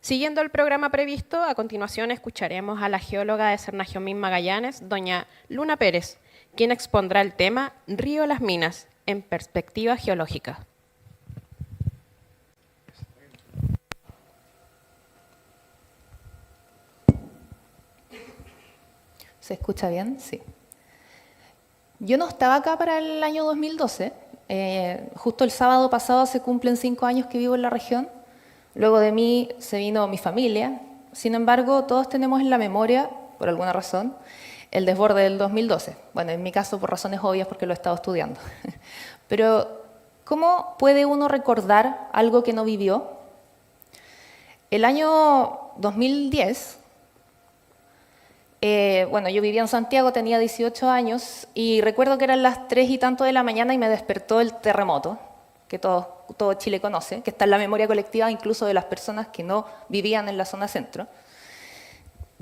Siguiendo el programa previsto, a continuación escucharemos a la geóloga de Sernagio-Min Magallanes, doña Luna Pérez, quien expondrá el tema Río Las Minas, en perspectiva geológica. ¿Se escucha bien? Sí. Yo no estaba acá para el año 2012. Justo el sábado pasado se cumplen 5 años que vivo en la región. Luego de mí se vino mi familia. Sin embargo, todos tenemos en la memoria, por alguna razón, el desborde del 2012. Bueno, en mi caso por razones obvias porque lo he estado estudiando. Pero, ¿cómo puede uno recordar algo que no vivió? El año 2010... bueno, yo vivía en Santiago, tenía 18 años y recuerdo que eran las 3 y tanto de la mañana y me despertó el terremoto, que todo Chile conoce, que está en la memoria colectiva incluso de las personas que no vivían en la zona centro.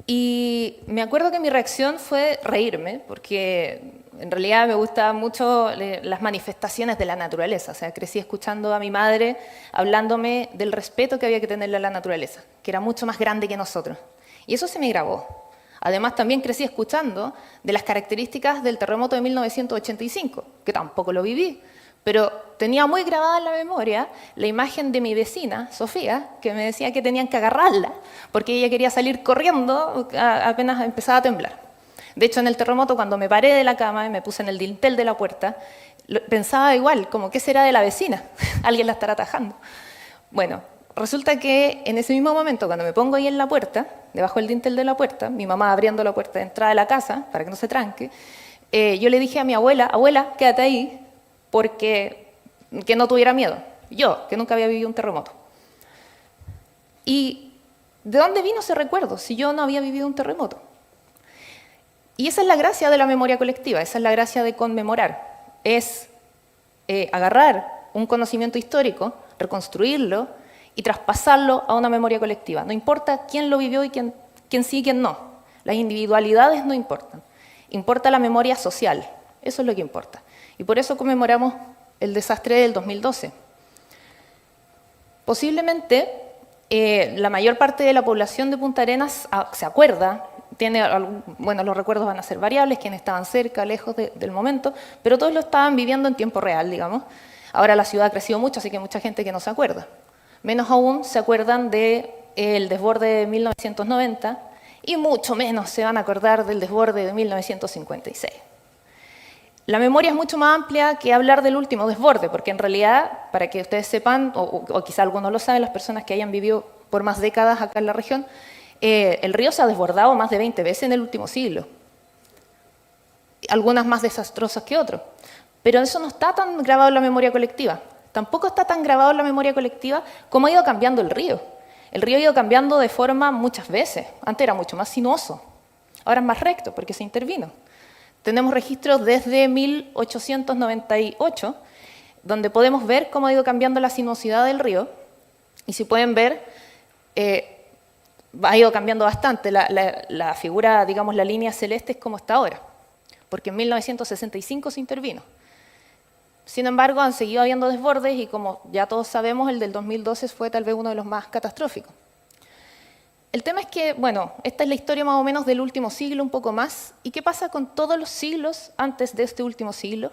Y me acuerdo que mi reacción fue reírme, porque en realidad me gustaban mucho las manifestaciones de la naturaleza. O sea, crecí escuchando a mi madre hablándome del respeto que había que tenerle a la naturaleza, que era mucho más grande que nosotros. Y eso se me grabó. Además, también crecí escuchando de las características del terremoto de 1985, que tampoco lo viví, pero tenía muy grabada en la memoria la imagen de mi vecina, Sofía, que me decía que tenían que agarrarla, porque ella quería salir corriendo apenas empezaba a temblar. De hecho, en el terremoto, cuando me paré de la cama y me puse en el dintel de la puerta, pensaba igual, como, ¿qué será de la vecina? Alguien la estará atajando. Bueno, resulta que en ese mismo momento, cuando me pongo ahí en la puerta, debajo del dintel de la puerta, mi mamá abriendo la puerta de entrada de la casa, para que no se tranque, yo le dije a mi abuela, abuela, quédate ahí, porque que no tuviera miedo. Yo, que nunca había vivido un terremoto. ¿Y de dónde vino ese recuerdo si yo no había vivido un terremoto? Y esa es la gracia de la memoria colectiva, esa es la gracia de conmemorar. Es agarrar un conocimiento histórico, reconstruirlo, y traspasarlo a una memoria colectiva. No importa quién lo vivió y quién sí y quién no. Las individualidades no importan. Importa la memoria social. Eso es lo que importa. Y por eso conmemoramos el desastre del 2012. Posiblemente la mayor parte de la población de Punta Arenas se acuerda, bueno, los recuerdos van a ser variables, quienes estaban cerca, lejos del momento, pero todos lo estaban viviendo en tiempo real, digamos. Ahora la ciudad ha crecido mucho, así que hay mucha gente que no se acuerda. Menos aún se acuerdan del desborde de 1990 y mucho menos se van a acordar del desborde de 1956. La memoria es mucho más amplia que hablar del último desborde, porque en realidad, para que ustedes sepan, o quizá algunos lo saben, las personas que hayan vivido por más décadas acá en la región, el río se ha desbordado más de 20 veces en el último siglo. Algunas más desastrosas que otras. Pero eso no está tan grabado en la memoria colectiva. Tampoco está tan grabado en la memoria colectiva cómo ha ido cambiando el río. El río ha ido cambiando de forma muchas veces. Antes era mucho más sinuoso, ahora es más recto porque se intervino. Tenemos registros desde 1898, donde podemos ver cómo ha ido cambiando la sinuosidad del río. Y si pueden ver, ha ido cambiando bastante. La figura, digamos, la línea celeste es como está ahora, porque en 1965 se intervino. Sin embargo, han seguido habiendo desbordes y como ya todos sabemos, el del 2012 fue tal vez uno de los más catastróficos. El tema es que, bueno, esta es la historia más o menos del último siglo, un poco más. ¿Y qué pasa con todos los siglos antes de este último siglo?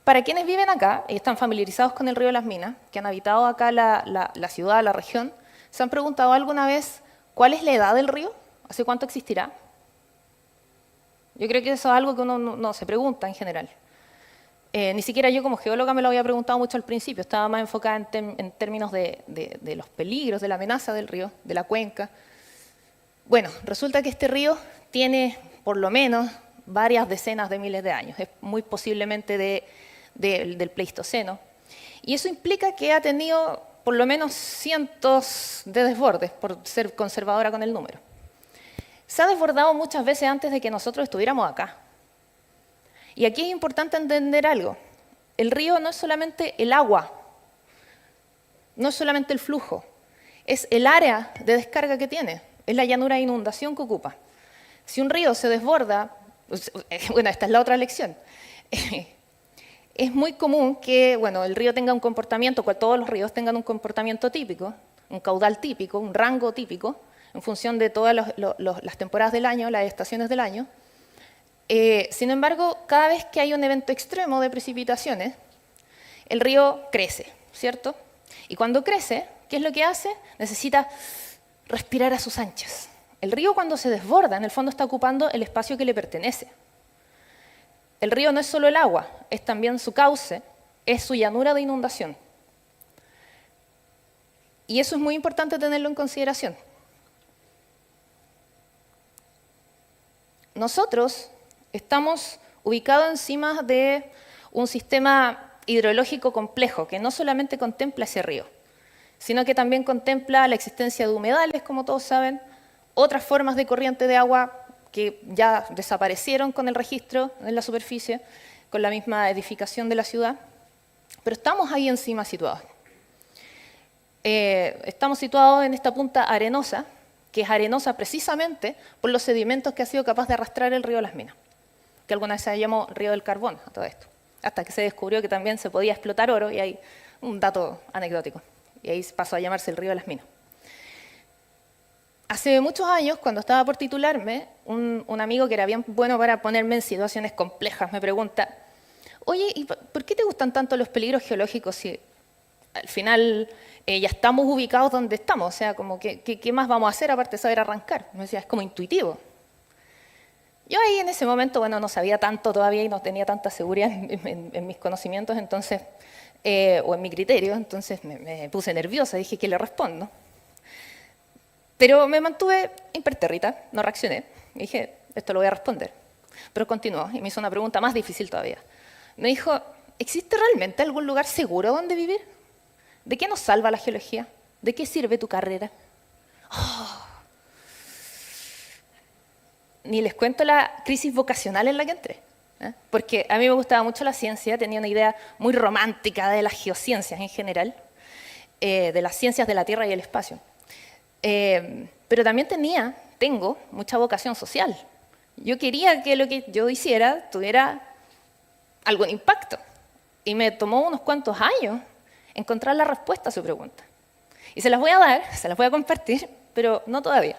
Para quienes viven acá y están familiarizados con el río Las Minas, que han habitado acá la ciudad, la región, ¿se han preguntado alguna vez cuál es la edad del río? ¿Hace cuánto existirá? Yo creo que eso es algo que uno no se pregunta en general. Ni siquiera yo como geóloga me lo había preguntado mucho al principio, estaba más enfocada en términos de los peligros, de la amenaza del río, de la cuenca. Bueno, resulta que este río tiene por lo menos varias decenas de miles de años, es muy posiblemente del Pleistoceno. Y eso implica que ha tenido por lo menos cientos de desbordes, por ser conservadora con el número. Se ha desbordado muchas veces antes de que nosotros estuviéramos acá. Y aquí es importante entender algo. El río no es solamente el agua, no es solamente el flujo, es el área de descarga que tiene, es la llanura de inundación que ocupa. Si un río se desborda, bueno, esta es la otra lección, es muy común que bueno, el río tenga un comportamiento, cual todos los ríos tengan un comportamiento típico, un caudal típico, un rango típico, en función de todas las temporadas del año, las estaciones del año. Sin embargo, cada vez que hay un evento extremo de precipitaciones, el río crece, ¿cierto? Y cuando crece, ¿qué es lo que hace? Necesita respirar a sus anchas. El río cuando se desborda, en el fondo está ocupando el espacio que le pertenece. El río no es solo el agua, es también su cauce, es su llanura de inundación. Y eso es muy importante tenerlo en consideración. Nosotros estamos ubicados encima de un sistema hidrológico complejo que no solamente contempla ese río, sino que también contempla la existencia de humedales, como todos saben, otras formas de corriente de agua que ya desaparecieron con el registro en la superficie, con la misma edificación de la ciudad, pero estamos ahí encima situados. Estamos situados en esta punta arenosa, que es arenosa precisamente por los sedimentos que ha sido capaz de arrastrar el río Las Minas, que alguna vez se llamó río del carbón a todo esto, hasta que se descubrió que también se podía explotar oro, y hay un dato anecdótico, y ahí pasó a llamarse el río de Las Minas. Hace muchos años, cuando estaba por titularme, un amigo que era bien bueno para ponerme en situaciones complejas me pregunta: oye, ¿y por qué te gustan tanto los peligros geológicos si al final ya estamos ubicados donde estamos? O sea, como ¿qué más vamos a hacer aparte de saber arrancar? Me decía, es como intuitivo. Yo ahí en ese momento, bueno, no sabía tanto todavía y no tenía tanta seguridad en mis conocimientos, entonces, o en mi criterio, entonces me puse nerviosa, dije, ¿qué le respondo? Pero me mantuve impertérrita, no reaccioné. Dije, esto lo voy a responder. Pero continuó y me hizo una pregunta más difícil todavía. Me dijo, ¿existe realmente algún lugar seguro donde vivir? ¿De qué nos salva la geología? ¿De qué sirve tu carrera? Oh. Ni les cuento la crisis vocacional en la que entré. Porque a mí me gustaba mucho la ciencia, tenía una idea muy romántica de las geociencias en general, de las ciencias de la Tierra y el espacio. Pero también tengo mucha vocación social. Yo quería que lo que yo hiciera tuviera algún impacto. Y me tomó unos cuantos años encontrar la respuesta a su pregunta. Y se las voy a dar, se las voy a compartir, pero no todavía.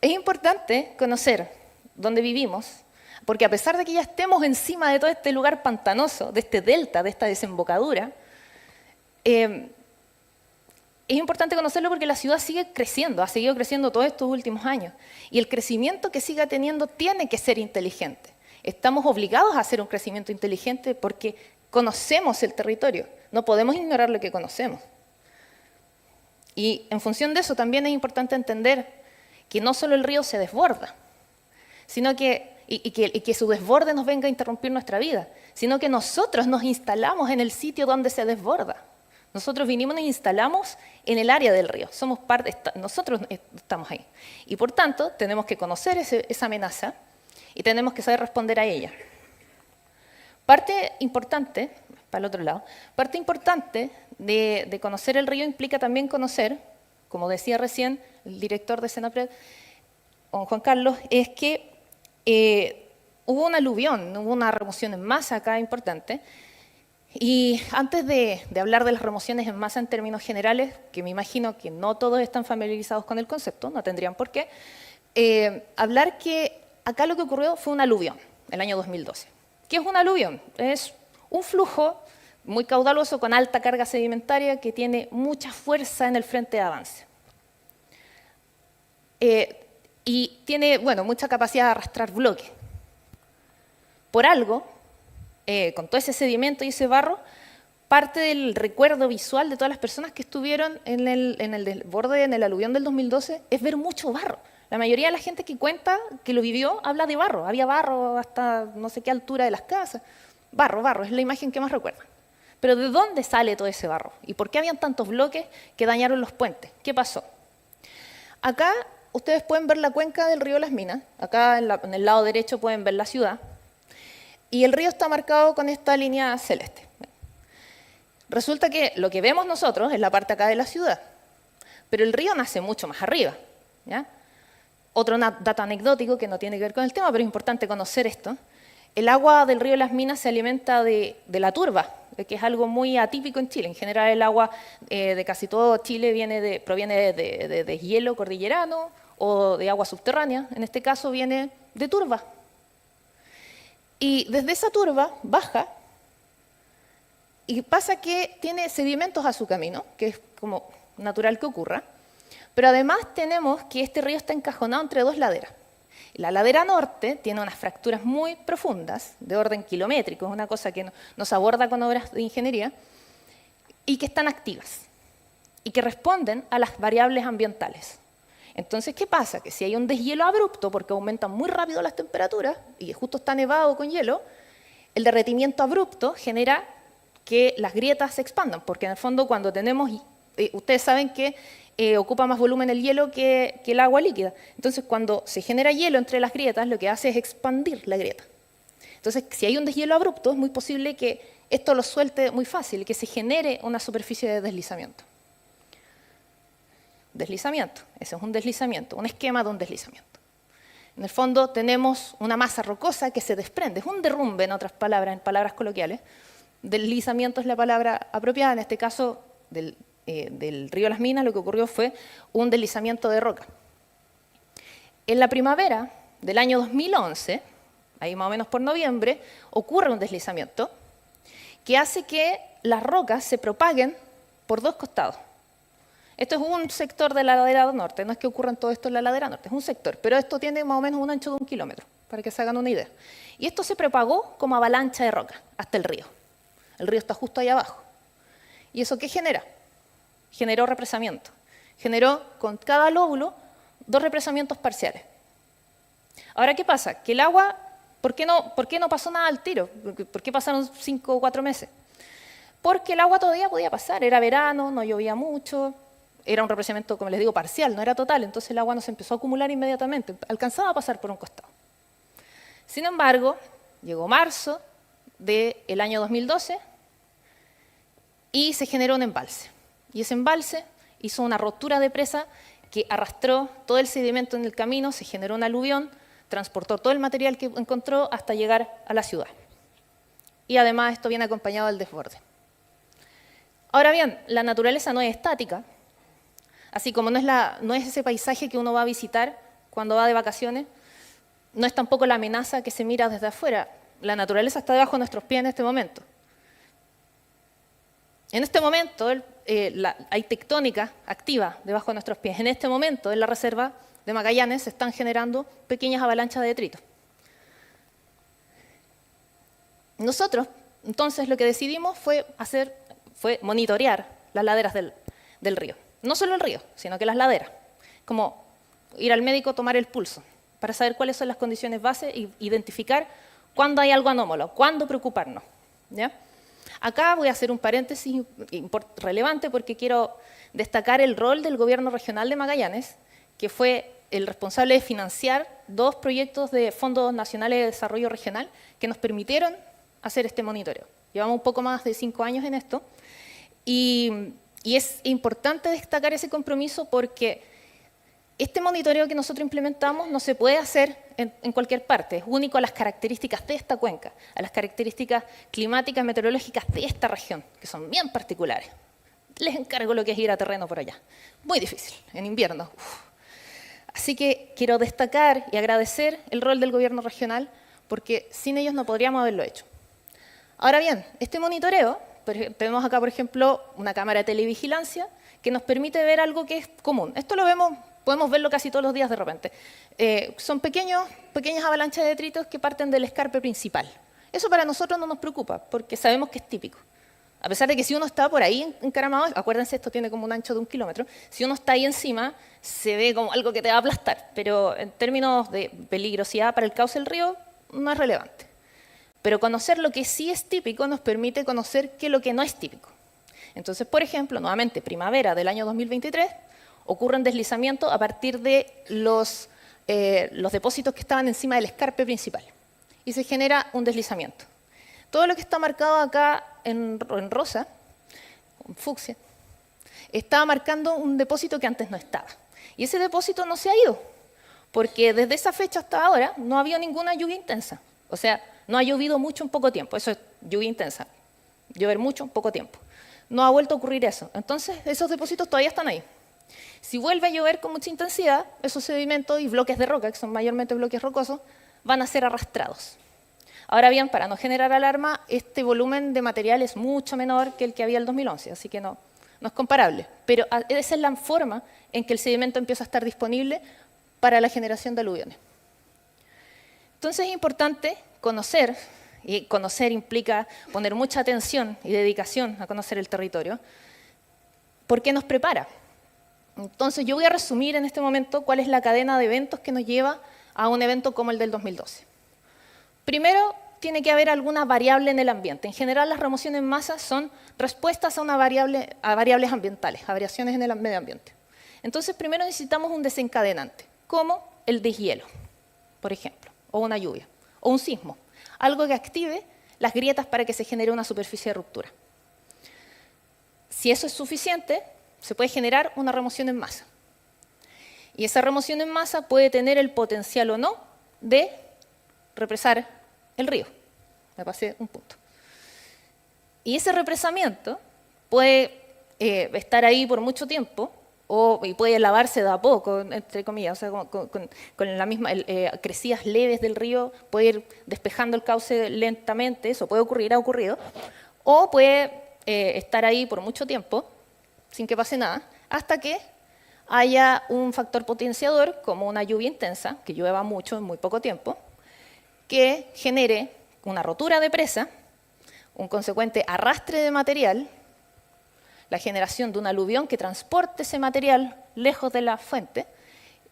Es importante conocer dónde vivimos, porque a pesar de que ya estemos encima de todo este lugar pantanoso, de este delta, de esta desembocadura, es importante conocerlo porque la ciudad sigue creciendo, ha seguido creciendo todos estos últimos años. Y el crecimiento que siga teniendo tiene que ser inteligente. Estamos obligados a hacer un crecimiento inteligente porque conocemos el territorio. No podemos ignorar lo que conocemos. Y en función de eso también es importante entender que no solo el río se desborda, sino que su desborde nos venga a interrumpir nuestra vida, sino que nosotros nos instalamos en el sitio donde se desborda. Nosotros vinimos y nos instalamos en el área del río, somos parte, nosotros estamos ahí. Y por tanto, tenemos que conocer esa amenaza y tenemos que saber responder a ella. Parte importante, para el otro lado, parte importante de conocer el río implica también conocer, como decía recién el director de Senapred, Juan Carlos, es que hubo un aluvión, hubo una remoción en masa acá importante. Y antes de hablar de las remociones en masa en términos generales, que me imagino que no todos están familiarizados con el concepto, no tendrían por qué, hablar que acá lo que ocurrió fue un aluvión, el año 2012. ¿Qué es un aluvión? Es un flujo muy caudaloso con alta carga sedimentaria que tiene mucha fuerza en el frente de avance. Y tiene, bueno, mucha capacidad de arrastrar bloques. Por algo, con todo ese sedimento y ese barro, parte del recuerdo visual de todas las personas que estuvieron en el desborde, en el aluvión del 2012, es ver mucho barro. La mayoría de la gente que cuenta, que lo vivió, habla de barro. Había barro hasta no sé qué altura de las casas. Barro, es la imagen que más recuerdan. Pero ¿de dónde sale todo ese barro? ¿Y por qué habían tantos bloques que dañaron los puentes? ¿Qué pasó? Acá ustedes pueden ver la cuenca del río Las Minas. Acá en el lado derecho pueden ver la ciudad. Y el río está marcado con esta línea celeste. Resulta que lo que vemos nosotros es la parte acá de la ciudad, pero el río nace mucho más arriba, ¿ya? Otro dato anecdótico que no tiene que ver con el tema, pero es importante conocer esto, El agua del río Las Minas se alimenta de la turba, que es algo muy atípico en Chile. En general el agua de casi todo Chile proviene de hielo cordillerano o de agua subterránea. En este caso viene de turba. Y desde esa turba baja y pasa que tiene sedimentos a su camino, que es como natural que ocurra. Pero además tenemos que este río está encajonado entre dos laderas. La ladera norte tiene unas fracturas muy profundas, de orden kilométrico, es una cosa que no se aborda con obras de ingeniería, y que están activas, y que responden a las variables ambientales. Entonces, ¿qué pasa? Que si hay un deshielo abrupto, porque aumentan muy rápido las temperaturas, y justo está nevado con hielo, el derretimiento abrupto genera que las grietas se expandan, porque en el fondo cuando tenemos, ustedes saben que ocupa más volumen el hielo que el agua líquida. Entonces, cuando se genera hielo entre las grietas, lo que hace es expandir la grieta. Entonces, si hay un deshielo abrupto, es muy posible que esto lo suelte muy fácil, que se genere una superficie de deslizamiento. Deslizamiento, ese es un deslizamiento, un esquema de un deslizamiento. En el fondo tenemos una masa rocosa que se desprende, es un derrumbe en otras palabras, en palabras coloquiales. Deslizamiento es la palabra apropiada, en este caso del río Las Minas, lo que ocurrió fue un deslizamiento de roca. En la primavera del año 2011, ahí más o menos por noviembre, ocurre un deslizamiento que hace que las rocas se propaguen por dos costados. Esto es un sector de la ladera norte, no es que ocurra todo esto en la ladera norte, es un sector, pero esto tiene más o menos un ancho de 1 kilómetro, para que se hagan una idea. Y esto se propagó como avalancha de roca hasta el río. El río está justo ahí abajo. ¿Y eso qué genera? Generó represamiento. Generó con cada lóbulo 2 represamientos parciales. Ahora, ¿qué pasa? Que el agua, ¿por qué no pasó nada al tiro? ¿Por qué pasaron 5 o 4 meses? Porque el agua todavía podía pasar, era verano, no llovía mucho, era un represamiento, como les digo, parcial, no era total, entonces el agua no se empezó a acumular inmediatamente, alcanzaba a pasar por un costado. Sin embargo, llegó marzo del año 2012 y se generó un embalse. Y ese embalse hizo una rotura de presa que arrastró todo el sedimento en el camino, se generó un aluvión, transportó todo el material que encontró hasta llegar a la ciudad. Y además esto viene acompañado del desborde. Ahora bien, la naturaleza no es estática, así como no es ese paisaje que uno va a visitar cuando va de vacaciones, no es tampoco la amenaza que se mira desde afuera. La naturaleza está debajo de nuestros pies en este momento. En este momento hay tectónica activa debajo de nuestros pies. En este momento, en la reserva de Magallanes, se están generando pequeñas avalanchas de detritos. Nosotros, entonces, lo que decidimos fue monitorear las laderas del río. No solo el río, sino que las laderas. Como ir al médico, tomar el pulso, para saber cuáles son las condiciones base e identificar cuándo hay algo anómalo, cuándo preocuparnos. ¿Ya? Acá voy a hacer un paréntesis relevante porque quiero destacar el rol del Gobierno Regional de Magallanes, que fue el responsable de financiar 2 proyectos de Fondos Nacionales de Desarrollo Regional que nos permitieron hacer este monitoreo. Llevamos un poco más de 5 años en esto y es importante destacar ese compromiso porque este monitoreo que nosotros implementamos no se puede hacer en cualquier parte, es único a las características de esta cuenca, a las características climáticas, meteorológicas de esta región, que son bien particulares. Les encargo lo que es ir a terreno por allá. Muy difícil, en invierno. Así que quiero destacar y agradecer el rol del gobierno regional, porque sin ellos no podríamos haberlo hecho. Ahora bien, este monitoreo, tenemos acá, por ejemplo, una cámara de televigilancia que nos permite ver algo que es común. Esto lo vemos, podemos verlo casi todos los días de repente. Son pequeñas avalanchas de detritos que parten del escarpe principal. Eso para nosotros no nos preocupa, porque sabemos que es típico. A pesar de que si uno está por ahí encaramado, acuérdense, esto tiene como un ancho de 1 kilómetro, si uno está ahí encima, se ve como algo que te va a aplastar, pero en términos de peligrosidad para el cauce del río, no es relevante. Pero conocer lo que sí es típico nos permite conocer qué es lo que no es típico. Entonces, por ejemplo, nuevamente, primavera del año 2023, ocurre un deslizamiento a partir de los depósitos que estaban encima del escarpe principal. Y se genera un deslizamiento. Todo lo que está marcado acá en rosa, en fucsia, está marcando un depósito que antes no estaba. Y ese depósito no se ha ido, porque desde esa fecha hasta ahora no había ninguna lluvia intensa. O sea, No ha llovido mucho en poco tiempo, eso es lluvia intensa. Llover mucho en poco tiempo. No ha vuelto a ocurrir eso. Entonces, esos depósitos todavía están ahí. Si vuelve a llover con mucha intensidad, esos sedimentos y bloques de roca, que son mayormente bloques rocosos, van a ser arrastrados. Ahora bien, para no generar alarma, este volumen de material es mucho menor que el que había en el 2011, así que no es comparable. Pero esa es la forma en que el sedimento empieza a estar disponible para la generación de aluviones. Entonces es importante conocer, y conocer implica poner mucha atención y dedicación a conocer el territorio, porque nos prepara. Entonces yo voy a resumir en este momento cuál es la cadena de eventos que nos lleva a un evento como el del 2012. Primero, tiene que haber alguna variable en el ambiente. En general, las remociones en masa son respuestas a variables ambientales, a variaciones en el medio ambiente. Entonces, primero necesitamos un desencadenante, como el deshielo, por ejemplo, o una lluvia, o un sismo, algo que active las grietas para que se genere una superficie de ruptura. Si eso es suficiente, se puede generar una remoción en masa. Y esa remoción en masa puede tener el potencial o no de represar el río. Me pasé un punto. Y ese represamiento puede estar ahí por mucho tiempo y puede lavarse de a poco, entre comillas, o sea, con la misma crecidas leves del río, puede ir despejando el cauce lentamente, eso puede ocurrir, ha ocurrido, o puede estar ahí por mucho tiempo, sin que pase nada, hasta que haya un factor potenciador, como una lluvia intensa, que llueva mucho en muy poco tiempo, que genere una rotura de presa, un consecuente arrastre de material, la generación de un aluvión que transporte ese material lejos de la fuente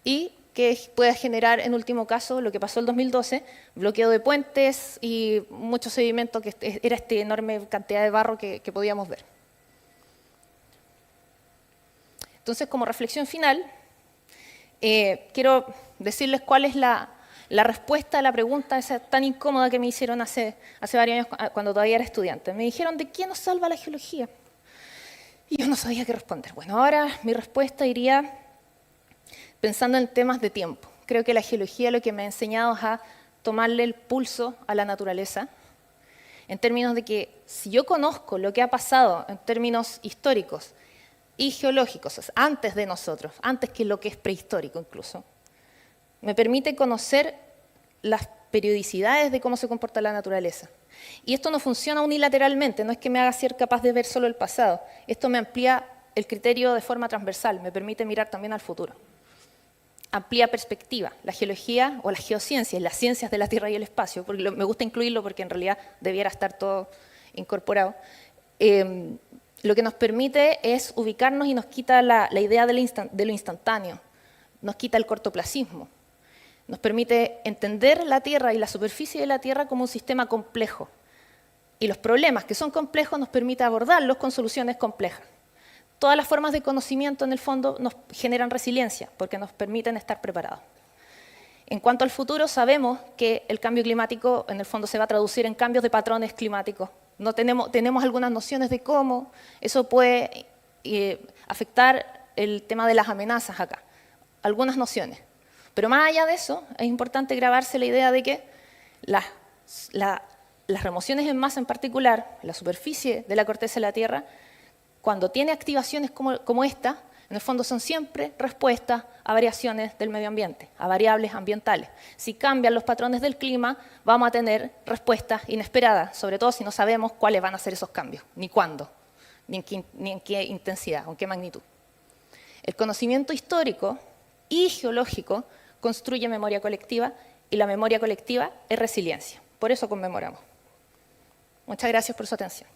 y que pueda generar, en último caso, lo que pasó en el 2012, bloqueo de puentes y mucho sedimento, que era esta enorme cantidad de barro que podíamos ver. Entonces, como reflexión final, quiero decirles cuál es la respuesta a la pregunta esa tan incómoda que me hicieron hace varios años, cuando todavía era estudiante. Me dijeron, ¿de qué nos salva la geología? Y yo no sabía qué responder. Bueno, ahora mi respuesta iría pensando en temas de tiempo. Creo que la geología lo que me ha enseñado es a tomarle el pulso a la naturaleza, en términos de que si yo conozco lo que ha pasado en términos históricos y geológicos, antes de nosotros, antes que lo que es prehistórico incluso, me permite conocer las periodicidades de cómo se comporta la naturaleza. Y esto no funciona unilateralmente, no es que me haga ser capaz de ver solo el pasado. Esto me amplía el criterio de forma transversal, me permite mirar también al futuro. Amplía perspectiva. La geología o las geociencias, las ciencias de la Tierra y el espacio, porque me gusta incluirlo porque en realidad debiera estar todo incorporado, lo que nos permite es ubicarnos y nos quita la idea de lo instantáneo, nos quita el cortoplacismo. Nos permite entender la Tierra y la superficie de la Tierra como un sistema complejo. Y los problemas que son complejos nos permite abordarlos con soluciones complejas. Todas las formas de conocimiento, en el fondo, nos generan resiliencia, porque nos permiten estar preparados. En cuanto al futuro, sabemos que el cambio climático, en el fondo, se va a traducir en cambios de patrones climáticos. No tenemos algunas nociones de cómo eso puede afectar el tema de las amenazas acá. Algunas nociones. Pero más allá de eso, es importante grabarse la idea de que las remociones en masa en particular, la superficie de la corteza de la Tierra, cuando tiene activaciones como esta, en el fondo son siempre respuestas a variaciones del medio ambiente, a variables ambientales. Si cambian los patrones del clima, vamos a tener respuestas inesperadas, sobre todo si no sabemos cuáles van a ser esos cambios, ni cuándo, ni en qué intensidad, o en qué magnitud. El conocimiento histórico y geológico construye memoria colectiva, y la memoria colectiva es resiliencia. Por eso conmemoramos. Muchas gracias por su atención.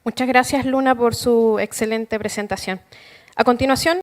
Muchas gracias, Luna, por su excelente presentación. A continuación,